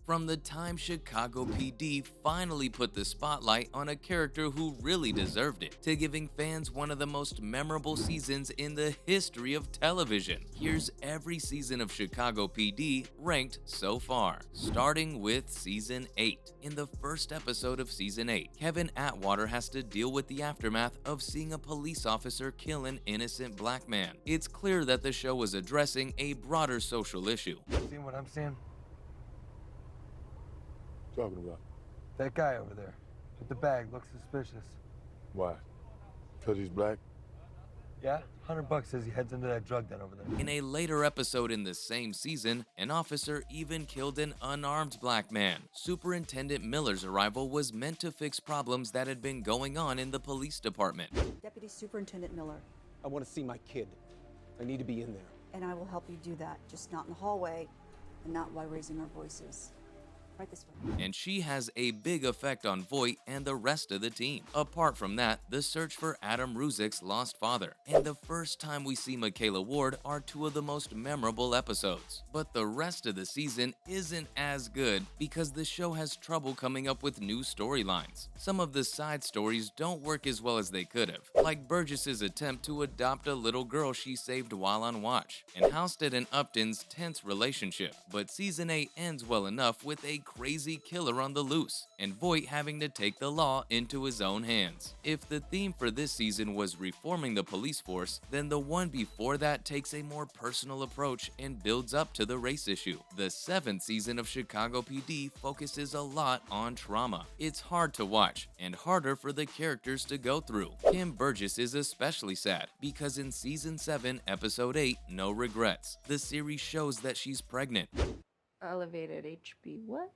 From the time Chicago PD finally put the spotlight on a character who really deserved it, to giving fans one of the most memorable seasons in the history of television. Here's every season of Chicago PD ranked so far, starting with Season 8. In the first episode of Season 8, Kevin Atwater has to deal with the aftermath of seeing a police officer kill an innocent black man. It's clear that the show was addressing a broader social issue. Seeing what I'm seeing? Talking about? That guy over there with the bag looks suspicious. Why? Because he's black? Yeah? $100 says he heads into that drug den over there. In a later episode in the same season, an officer even killed an unarmed black man. Superintendent Miller's arrival was meant to fix problems that had been going on in the police department. Deputy Superintendent Miller, I want to see my kid. I need to be in there. and I will help you do that, just not in the hallway and not while raising our voices. Right this way. And she has a big effect on Voight and the rest of the team. Apart from that, the search for Adam Ruzek's lost father and the first time we see Michaela Ward are two of the most memorable episodes. But the rest of the season isn't as good because the show has trouble coming up with new storylines. Some of the side stories don't work as well as they could have, like Burgess's attempt to adopt a little girl she saved while on watch, and Halstead and Upton's tense relationship. But season 8 ends well enough with a crazy killer on the loose, and Voight having to take the law into his own hands. If the theme for this season was reforming the police force, then the one before that takes a more personal approach and builds up to the race issue. The 7th season of Chicago PD focuses a lot on trauma. It's hard to watch, and harder for the characters to go through. Kim Burgess is especially sad, because in season 7, episode 8, No Regrets, the series shows that she's pregnant. Elevated HB, what?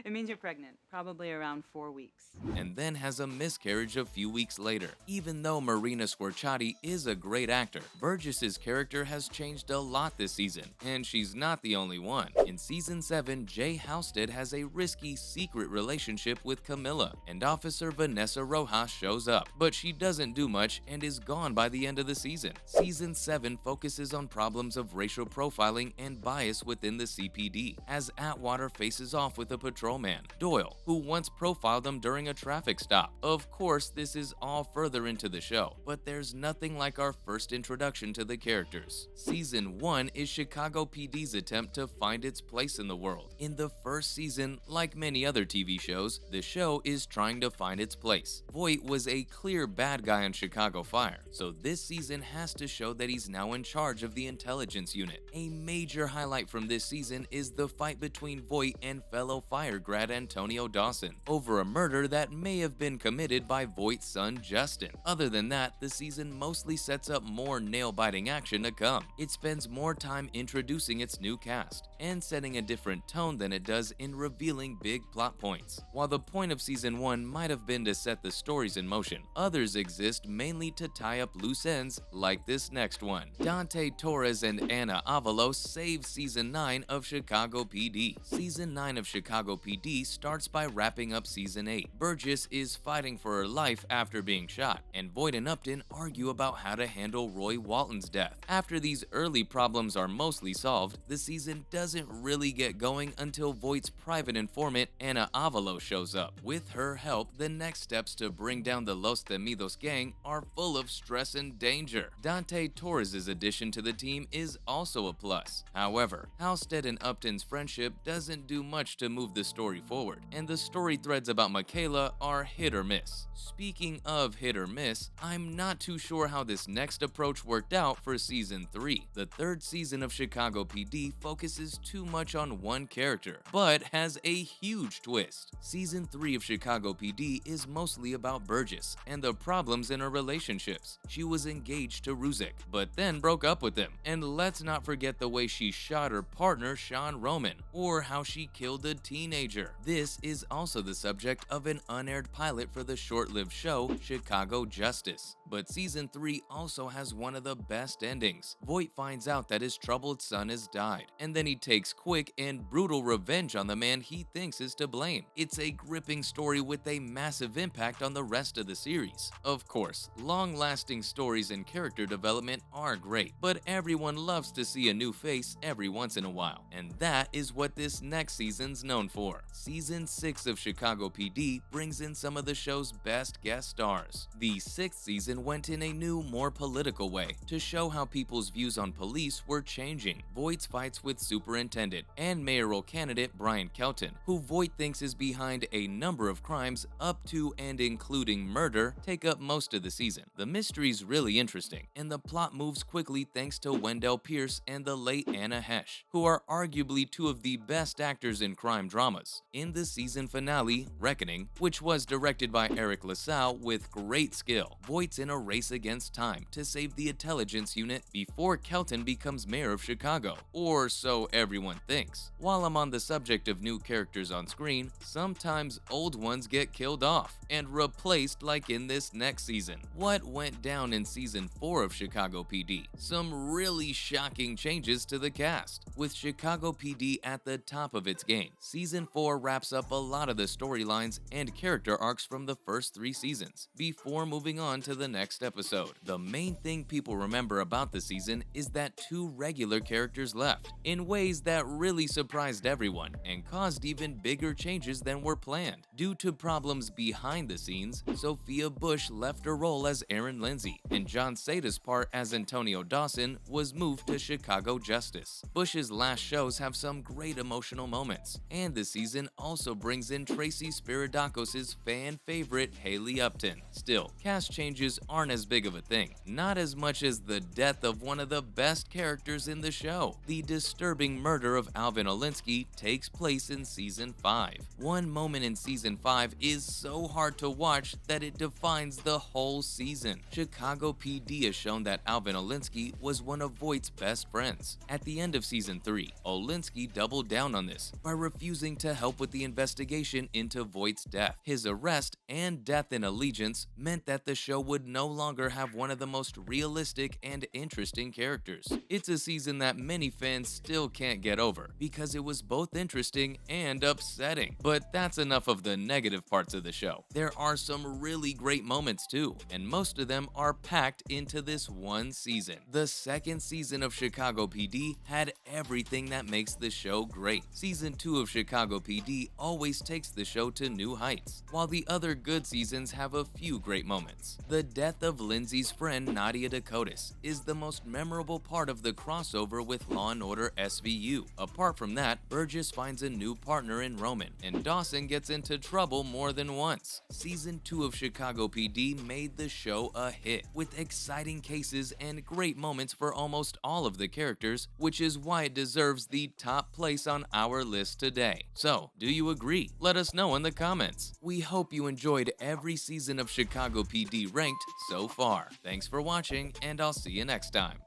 It means you're pregnant, probably around 4 weeks. And then has a miscarriage a few weeks later. Even though Marina Squarciati is a great actor, Burgess's character has changed a lot this season, and she's not the only one. In season 7, Jay Halstead has a risky secret relationship with Camilla, and Officer Vanessa Rojas shows up, but she doesn't do much and is gone by the end of the season. Season 7 focuses on problems of racial profiling and bias within the CPD, as Atwater faces off with a patrolman, Doyle, who once profiled him during a traffic stop. Of course, this is all further into the show, but there's nothing like our first introduction to the characters. Season 1 is Chicago PD's attempt to find its place in the world. In the first season, like many other TV shows, the show is trying to find its place. Voight was a clear bad guy on Chicago Fire, so this season has to show that he's now in charge of the intelligence unit. A major highlight from this season is the fight between Voight and fellow fire grad Antonio Dawson over a murder that may have been committed by Voight's son Justin. Other than that, the season mostly sets up more nail-biting action to come. It spends more time introducing its new cast and setting a different tone than it does in revealing big plot points. While the point of season 1 might have been to set the stories in motion, others exist mainly to tie up loose ends like this next one. Dante Torres and Anna Avalos save season 9 of Chicago PD. Season 9 of Chicago PD starts by wrapping up season 8. Burgess is fighting for her life after being shot, and Voight and Upton argue about how to handle Roy Walton's death. After these early problems are mostly solved, the season doesn't really get going until Voight's private informant Anna Avalos shows up. With her help, the next steps to bring down the Los Temidos gang are full of stress and danger. Dante Torres' addition to the team is also a plus. However, Halstead and Upton's friendship doesn't do much to move the story forward, and the story threads about Michaela are hit or miss. Speaking of hit or miss, I'm not too sure how this next approach worked out for season 3. The 3rd season of Chicago PD focuses too much on one character, but has a huge twist. Season 3 of Chicago PD is mostly about Burgess and the problems in her relationships. She was engaged to Ruzek, but then broke up with him. And let's not forget the way she shot her partner Sean Roman, or how she killed a teenager. This is also the subject of an unaired pilot for the short-lived show Chicago Justice. But season 3 also has one of the best endings. Voight finds out that his troubled son has died, and then he takes quick and brutal revenge on the man he thinks is to blame. It's a gripping story with a massive impact on the rest of the series. Of course, long-lasting stories and character development are great, but everyone loves to see a new face every once in a while, and that is what this next season's known for. Season 6 of Chicago PD brings in some of the show's best guest stars. The 6th season went in a new, more political way to show how people's views on police were changing. Voight's fights with Superintendent and mayoral candidate Brian Kelton, who Voight thinks is behind a number of crimes up to and including murder, take up most of the season. The mystery's really interesting, and the plot moves quickly thanks to Wendell Pierce and the late Anna Hesh, who are arguably two of the best actors in crime dramas. In the season finale, Reckoning, which was directed by Eric LaSalle with great skill, Voight's in a race against time to save the intelligence unit before Kelton becomes mayor of Chicago, or so everyone thinks. While I'm on the subject of new characters on screen, sometimes old ones get killed off and replaced like in this next season. What went down in season 4 of Chicago PD? Some really shocking changes to the cast, with Chicago PD at the top of its game. Season 4 wraps up a lot of the storylines and character arcs from the first 3 seasons, before moving on to the next episode. The main thing people remember about the season is that 2 regular characters left, in ways that really surprised everyone and caused even bigger changes than were planned. Due to problems behind the scenes, Sophia Bush left her role as Erin Lindsay, and John Ceta's part as Antonio Dawson was moved to Chicago Justice. Bush's last shows have some great emotional moments, and the season also brings in Tracy Spiridakos' fan favorite Haley Upton. Still, cast changes aren't as big of a thing, not as much as the death of one of the best characters in the show. The disturbing murder of Alvin Olinsky takes place in season 5. One moment in season 5 is so hard to watch that it defines the whole season. Chicago PD has shown that Alvin Olinsky was one of Voight's best friends. At the end of season 3, Olinsky doubled down on this by refusing to help with the investigation into Voight's death. His arrest and death in Allegiance meant that the show would no longer have one of the most realistic and interesting characters. It's a season that many fans still can't get over because it was both interesting and upsetting. But that's enough of the negative parts of the show. There are some really great moments too, and most of them are packed into this one season. The 2nd season of Chicago PD had everything that makes the show great. Season 2 of Chicago PD always takes the show to new heights, while the other good seasons have a few great moments. The death of Lindsay's friend Nadia Dakotas is the most memorable part of the crossover with Law & Order SVU. Apart from that, Burgess finds a new partner in Roman, and Dawson gets into trouble more than once. Season 2 of Chicago PD made the show a hit, with exciting cases and great moments for almost all of the characters, which is why it deserves the top place on our list today. So, do you agree? Let us know in the comments. We hope you enjoyed every season of Chicago PD Ranked so far. Thanks for watching, and I'll see you next time.